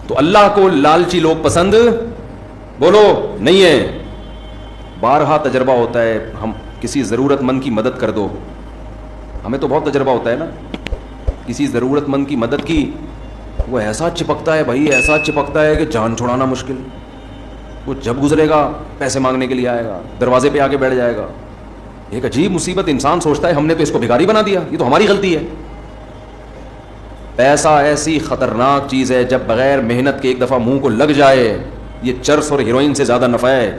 تو اللہ کو لالچی لوگ پسند بولو نہیں ہے. بارہا تجربہ ہوتا ہے, ہم کسی ضرورت مند کی مدد کر دو, ہمیں تو بہت تجربہ ہوتا ہے نا, کسی ضرورت مند کی مدد کی, وہ ایسا چپکتا ہے بھائی, ایسا چپکتا ہے کہ جان چھڑانا مشکل. وہ جب گزرے گا پیسے مانگنے کے لیے آئے گا, دروازے پہ آ کے بیٹھ جائے گا. ایک عجیب مصیبت, انسان سوچتا ہے ہم نے تو اس کو بھکاری بنا دیا, یہ تو ہماری غلطی ہے. پیسہ ایسی خطرناک چیز ہے, جب بغیر محنت کے ایک دفعہ منہ کو لگ جائے, یہ چرس اور ہیروئن سے زیادہ نفع ہے.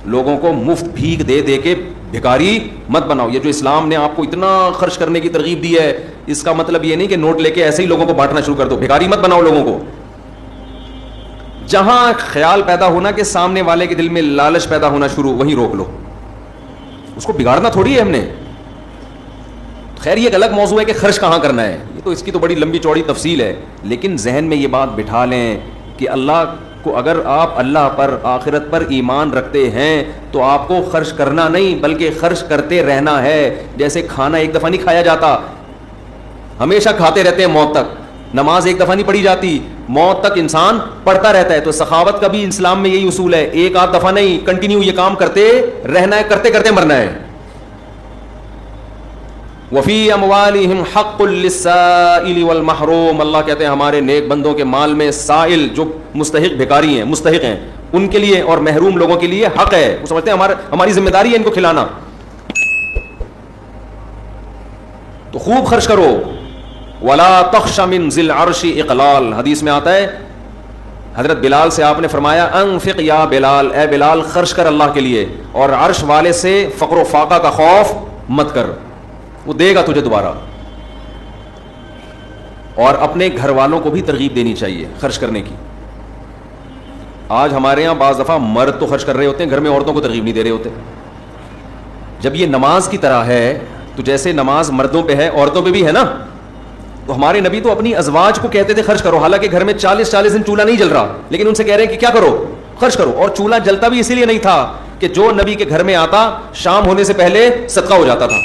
لوگوں کو مفت بھیک دے دے کے بھکاری مت بناؤ. یہ جو اسلام نے آپ کو اتنا خرچ کرنے کی ترغیب دی ہے, اس کا مطلب یہ نہیں کہ نوٹ لے کے ایسے ہی لوگوں کو بانٹنا شروع کر دو. بھکاری مت بناؤ لوگوں کو. جہاں خیال پیدا ہونا کہ سامنے والے کے دل میں لالچ پیدا ہونا شروع, وہیں روک لو. اس کو بگاڑنا تھوڑی ہے ہم نے. خیر یہ ایک الگ موضوع ہے کہ خرچ کہاں کرنا ہے, یہ تو اس کی تو بڑی لمبی چوڑی تفصیل ہے. لیکن ذہن میں یہ بات بٹھا لیں کہ اللہ کو, اگر آپ اللہ پر, آخرت پر ایمان رکھتے ہیں تو آپ کو خرچ کرنا نہیں بلکہ خرچ کرتے رہنا ہے. جیسے کھانا ایک دفعہ نہیں کھایا جاتا, ہمیشہ کھاتے رہتے ہیں موت تک. نماز ایک دفعہ نہیں پڑھی جاتی, موت تک انسان پڑھتا رہتا ہے. تو سخاوت کا بھی اسلام میں یہی اصول ہے, ایک آدھ دفعہ نہیں, کنٹینیو یہ کام کرتے رہنا ہے, کرتے کرتے مرنا ہے. وفی اموالہم حق للسائل والمحروم, اللہ کہتے ہیں ہمارے نیک بندوں کے مال میں سائل جو مستحق بھکاری ہیں, مستحق ہیں, ان کے لیے اور محروم لوگوں کے لیے حق ہے. وہ سمجھتے ہیں ہماری ذمہ داری ہے ان کو کھلانا. تو خوب خرچ کرو. ولا تخش من ذی العرش اقلال, حدیث میں آتا ہے, حضرت بلال سے آپ نے فرمایا انفق یا بلال, اے بلال خرچ کر اللہ کے لیے, اور عرش والے سے فقر و فاقہ کا خوف مت کر, وہ دے گا تجھے دوبارہ. اور اپنے گھر والوں کو بھی ترغیب دینی چاہیے خرچ کرنے کی. آج ہمارے ہاں بعض دفعہ مرد تو خرچ کر رہے ہوتے ہیں, گھر میں عورتوں کو ترغیب نہیں دے رہے ہوتے. جب یہ نماز کی طرح ہے تو جیسے نماز مردوں پہ ہے عورتوں پہ بھی ہے نا, تو ہمارے نبی تو اپنی ازواج کو کہتے تھے خرچ کرو. حالانکہ گھر میں 40 دن چولہا نہیں جل رہا, لیکن ان سے کہہ رہے ہیں کہ کیا کرو, خرچ کرو. اور چولہا جلتا بھی اسی لیے نہیں تھا کہ جو نبی کے گھر میں آتا شام ہونے سے پہلے صدقہ ہو جاتا تھا.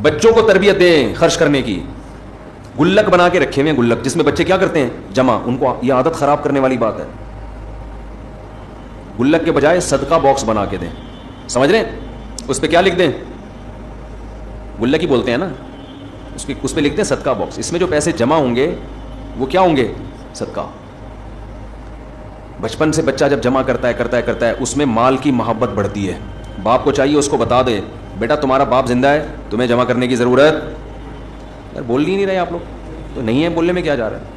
بچوں کو تربیت دیں خرچ کرنے کی. گلک بنا کے رکھے ہوئے ہیں, گلک جس میں بچے کیا کرتے ہیں جمع, ان کو یہ عادت خراب کرنے والی بات ہے. گلک کے بجائے صدقہ باکس بنا کے دیں, سمجھ رہے ہیں, اس پہ کیا لکھ دیں, گلک ہی بولتے ہیں نا, اس پہ لکھتے ہیں صدقہ باکس. اس میں جو پیسے جمع ہوں گے وہ کیا ہوں گے, صدقہ. بچپن سے بچہ جب جمع کرتا ہے اس میں مال کی محبت بڑھتی ہے. باپ کو چاہیے اس کو بتا دے بیٹا تمہارا باپ زندہ ہے, تمہیں جمع کرنے کی ضرورت. یار بول ہی نہیں رہے آپ لوگ, تو نہیں ہے بولنے میں کیا جا رہا ہے.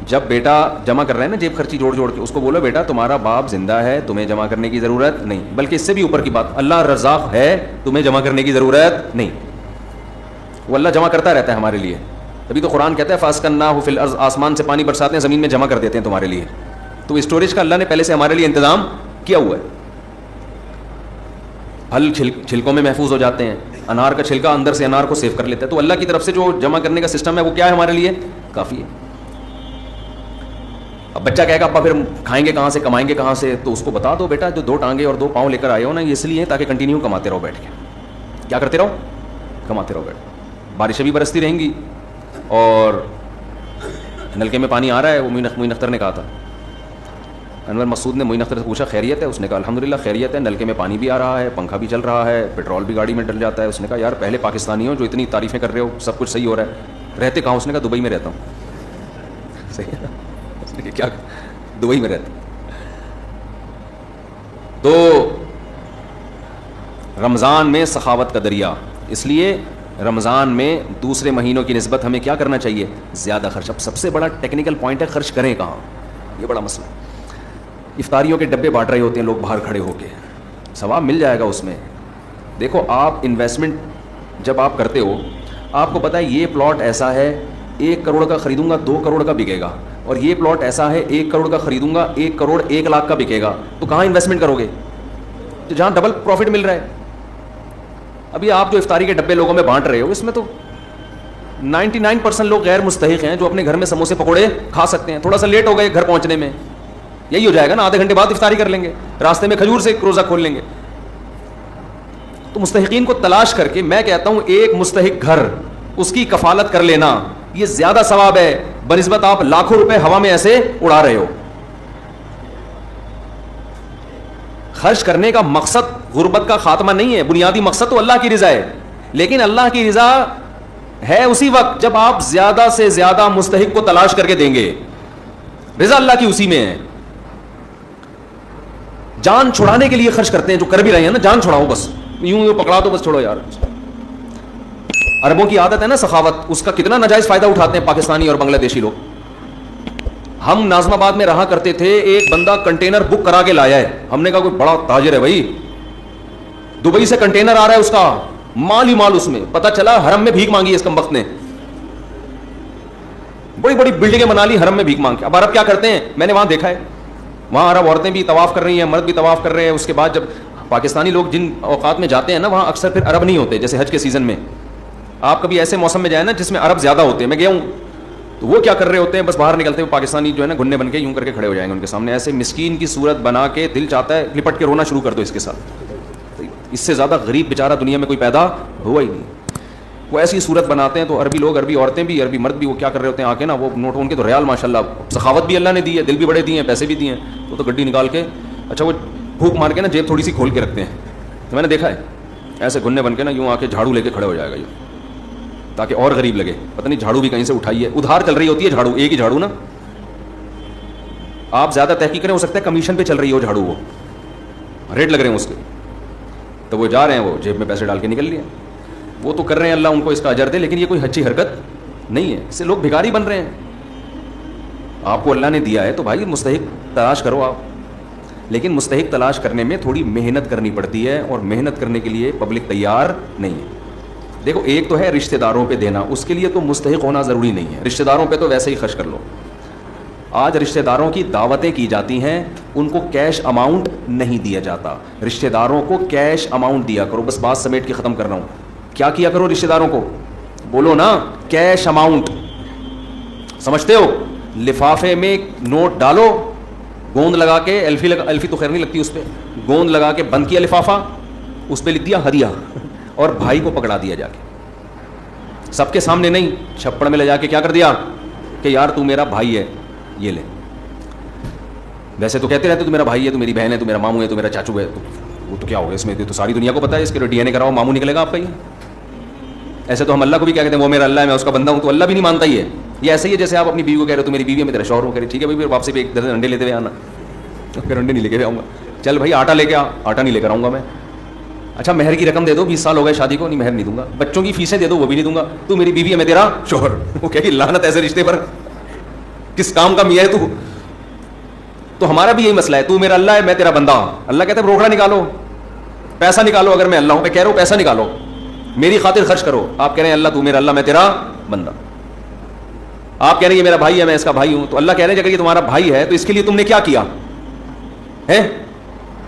جب بیٹا جمع کر رہا ہے نا جیب خرچی جوڑ کے, اس کو بولو بیٹا تمہارا باپ زندہ ہے, تمہیں جمع کرنے کی ضرورت نہیں. بلکہ اس سے بھی اوپر کی بات, اللہ رزاق ہے, تمہیں جمع کرنے کی ضرورت نہیں. وہ اللہ جمع کرتا رہتا ہے ہمارے لیے. تبھی تو قرآن کہتا ہے فاسکناہ فی الارض, آسمان سے پانی برساتے ہیں, زمین میں جمع کر دیتے ہیں تمہارے لیے. تو اسٹوریج کا اللہ نے پہلے سے ہمارے لیے انتظام کیا ہوا ہے. پھل چھلکوں میں محفوظ ہو جاتے ہیں, انار کا چھلکا اندر سے انار کو سیو کر لیتا ہے. تو اللہ کی طرف سے جو جمع کرنے کا سسٹم ہے وہ کیا ہے ہمارے لیے, کافی ہے. اب بچہ کہے گا ابا پھر کھائیں گے کہاں سے, کمائیں گے کہاں سے, تو اس کو بتا دو بیٹا جو 2 ٹانگیں اور 2 پاؤں لے کر آئے ہو نا, یہ اس لیے تاکہ کنٹینیو کماتے رہو بیٹھ کے. کیا کرتے رہو, کماتے رہو بیٹھ. بارشیں بھی برستی رہیں گی اور نلکے میں پانی آ رہا ہے. وہ معین اختر نے کہا تھا, انور مسعود نے معین اختر سے پوچھا خیریت ہے, اس نے کہا الحمدللہ خیریت ہے, نلکے میں پانی بھی آ رہا ہے, پنکھا بھی چل رہا ہے, پیٹرول بھی گاڑی میں ڈل جاتا ہے. اس نے کہا یار پہلے پاکستانی ہو جو اتنی تعریفیں کر رہے ہو, سب کچھ صحیح ہو رہا ہے, رہتے کہاں. اس نے کہا دبئی میں رہتا ہوں. صحیح ہے, اس نے کہا کیا دبئی میں رہتا. تو رمضان میں سخاوت کا دریا, اس لیے رمضان میں دوسرے مہینوں کی نسبت ہمیں کیا کرنا چاہیے, زیادہ خرچ. اب سب سے بڑا ٹیکنیکل پوائنٹ ہے خرچ کریں کہاں, یہ بڑا مسئلہ ہے. افطاریوں کے ڈبے بانٹ رہے ہوتے ہیں لوگ باہر کھڑے ہو کے, ثواب مل جائے گا اس میں. دیکھو آپ انویسٹمنٹ جب آپ کرتے ہو, آپ کو پتہ ہے یہ پلاٹ ایسا ہے 1 کروڑ کا خریدوں گا 2 کروڑ کا بکے گا, اور یہ پلاٹ ایسا ہے 1 کروڑ کا خریدوں گا 1 کروڑ 1 لاکھ کا بکے گا. تو کہاں انویسٹمنٹ کرو گے, تو جہاں ڈبل پروفٹ مل رہا ہے. ابھی آپ جو افطاری کے ڈبے لوگوں میں بانٹ رہے ہو, اس میں تو 99% لوگ غیر مستحق ہیں جو اپنے گھر میں سموسے پکوڑے کھا سکتے ہیں. تھوڑا سا لیٹ ہو گئے گھر پہنچنے میں, یہی ہو جائے گا نا, آدھے گھنٹے بعد افطاری کر لیں گے, راستے میں کھجور سے روزہ کھول لیں گے. تو مستحقین کو تلاش کر کے, میں کہتا ہوں ایک مستحق گھر اس کی کفالت کر لینا, یہ زیادہ ثواب ہے بنسبت آپ لاکھوں روپے ہوا میں ایسے اڑا رہے ہو. خرچ کرنے کا مقصد غربت کا خاتمہ نہیں ہے, بنیادی مقصد تو اللہ کی رضا ہے, لیکن اللہ کی رضا ہے اسی وقت جب آپ زیادہ سے زیادہ مستحق کو تلاش کر کے دیں گے. رضا اللہ کی اسی میں ہے. جان چھڑانے کے لیے خرچ کرتے ہیں جو کر بھی رہے ہیں نا, جان چھڑاؤ بس, یوں پکڑا دو بس, چھوڑو یار. عربوں کی عادت ہے نا سخاوت, اس کا کتنا ناجائز فائدہ اٹھاتے ہیں پاکستانی اور بنگلہ دیشی لوگ. ہم ناظم آباد میں رہا کرتے تھے, ایک بندہ کنٹینر بک کرا کے لایا ہے, ہم نے کہا کوئی بڑا تاجر ہے بھائی, دبئی سے کنٹینر آ رہا ہے, اس کا مال ہی مال, اس میں پتہ چلا حرم میں بھیک مانگی اس کم وقت نے, بڑی بڑی بلڈنگیں بنا لی حرم میں بھیک مانگ کے. اب عرب کیا کرتے ہیں, میں نے وہاں دیکھا ہے, وہاں عرب عورتیں بھی طواف کر رہی ہیں, مرد بھی طواف کر رہے ہیں. اس کے بعد جب پاکستانی لوگ جن اوقات میں جاتے ہیں نا, وہاں اکثر پھر عرب نہیں ہوتے, جیسے حج کے سیزن میں. آپ کبھی ایسے موسم میں جائیں نا جس میں عرب زیادہ ہوتے ہیں, میں گیا ہوں, تو وہ کیا کر رہے ہوتے ہیں, بس باہر نکلتے ہوئے پاکستانی جو ہے نا گھننے بن کے یوں کر کے کھڑے ہو جائیں گے ان کے سامنے, ایسے مسکین کی صورت بنا کے دل چاہتا ہے لپٹ کے رونا شروع کر دو اس کے ساتھ. اس سے زیادہ غریب بیچارہ دنیا میں کوئی پیدا ہوا ہی نہیں. وہ ایسی صورت بناتے ہیں. تو عربی لوگ, عربی عورتیں بھی, عربی مرد بھی, وہ کیا کر رہے ہوتے ہیں آ کے نا, وہ نوٹ ان کے تو ریال ماشاء اللہ, سخاوت بھی اللہ نے دی ہے, دل بھی بڑے دیے ہیں, پیسے بھی دیے ہیں, وہ تو گڈی نکال کے, اچھا وہ پھونک مار کے نا جیب تھوڑی سی کھول کے رکھتے ہیں. تو میں نے دیکھا ہے ایسے گھننے بن کے نا یوں آ کے جھاڑو لے کے کھڑے ہو جائے گا یوں, تاکہ اور غریب لگے. پتہ نہیں جھاڑو بھی کہیں سے اٹھائی ہے, ادھار چل رہی ہوتی ہے جھاڑو, ایک ہی جھاڑو نا, آپ زیادہ تحقیق کریں, ہو سکتا ہے کمیشن پہ چل رہی ہو جھاڑو, وہ ریٹ لگ رہے ہیں اس کے, تو وہ جا رہے ہیں, وہ جیب میں پیسے ڈال کے نکل لیے, وہ تو کر رہے ہیں, اللہ ان کو اس کا اجر دے, لیکن یہ کوئی اچھی حرکت نہیں ہے. اس سے لوگ بھکاری بن رہے ہیں. آپ کو اللہ نے دیا ہے تو بھائی مستحق تلاش کرو آپ, لیکن مستحق تلاش کرنے میں تھوڑی محنت کرنی پڑتی ہے, اور محنت کرنے کے لیے پبلک تیار نہیں ہے. دیکھو ایک تو ہے رشتہ داروں پہ دینا, اس کے لیے تو مستحق ہونا ضروری نہیں ہے, رشتہ داروں پہ تو ویسے ہی خرچ کر لو. آج رشتہ داروں کی دعوتیں کی جاتی ہیں, ان کو کیش اماؤنٹ نہیں دیا جاتا. رشتہ داروں کو کیش اماؤنٹ دیا کرو, بس بات سمیٹ کے ختم کر رہا ہوں. کیا کیا کرو رشتہ داروں کو, بولو نا, کیش اماؤنٹ. سمجھتے ہو, لفافے میں نوٹ ڈالو, گوند لگا کے, الفی تو خیر نہیں لگتی اس پہ, گوند لگا کے بند کیا لفافہ, اس پہ لکھ دیا ہدیہ, اور بھائی کو پکڑا دیا جا کے, سب کے سامنے نہیں, چھپڑ میں لے جا کے کیا کر دیا کہ یار تو میرا بھائی ہے, یہ لے. ویسے تو کہتے رہتے تو میرا بھائی ہے, تو میری بہن ہے, تو میرا ماموں ہے, تو میرا چاچو ہے, تو وہ تو کیا ہوگا اس میں, تو ساری دنیا کو پتا ہے, اس کے ڈی این اے کراؤ ماموں نکلے گا آپ کا. یہ ایسے تو ہم اللہ کو بھی کیا کہتے ہیں, وہ میرا اللہ ہے, میں اس کا بندہ ہوں, تو اللہ بھی نہیں مانتا ہی ہے. یہ ایسے ہی ہے جیسے آپ اپنی بیوی کو کہہ رہے ہو تو میری بیوی ہے, میں تیرا شوہر ہوں, کہہ رہے ٹھیک ہے بھائی, پھر واپسی پہ ایک درجن انڈے لیتے ہوئے آنا. پھر انڈے نہیں لے کے آؤں گا, چل بھائی آٹا لے کے آ, آٹا نہیں لے کر آؤں گا میں. اچھا مہر کی رقم دے دو, 20 سال ہو گئے شادی کو, نہیں مہر نہیں دوں گا. بچوں کی فیسیں دے دو, وہ بھی نہیں دوں گا. تو میری بیوی ہے, میں تیرا شوہر. وہ کہے گی لعنت ایسے رشتے پر, کس کام کا میاں ہے تو ہمارا بھی یہی مسئلہ ہے, تو میرا اللہ ہے, میں تیرا بندہ ہوں. اللہ کہتا ہے روکڑا نکالو, پیسہ نکالو, اگر میں اللہ ہوں, میں کہہ رہا ہوں پیسہ نکالو, میری خاطر خرچ کرو. آپ کہہ رہے ہیں اللہ تو میرا اللہ, میں تیرا بندہ. آپ کہہ رہے ہیں یہ میرا بھائی ہے, میں اس کا بھائی ہوں, تو اللہ کہہ رہے ہیں اگر یہ تمہارا بھائی ہے تو اس کے لیے تم نے کیا کیا ہے,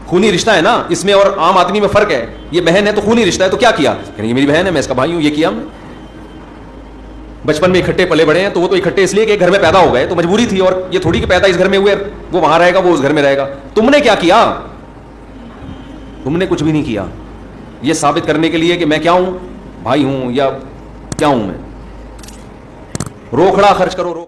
خونی رشتہ ہے نا اس میں, اور عام آدمی میں فرق ہے. یہ بہن ہے تو خونی رشتہ ہے, تو کیا کیا, یہ میری بہن ہے, میں اس کا بھائی ہوں, یہ کیا. ہم بچپن میں اکٹھے پلے بڑے ہیں, تو وہ تو اکٹھے اس لیے کہ گھر میں پیدا ہو گئے, تو مجبوری تھی, اور یہ تھوڑی کہ پیدا اس گھر میں ہوئے, وہ وہاں رہے گا, وہ اس گھر میں رہے گا. تم نے کیا کیا, تم نے کچھ بھی نہیں کیا. یہ ثابت کرنے کے لیے کہ میں کیا ہوں, بھائی ہوں یا کیا ہوں میں. روکڑا خرچ کرو.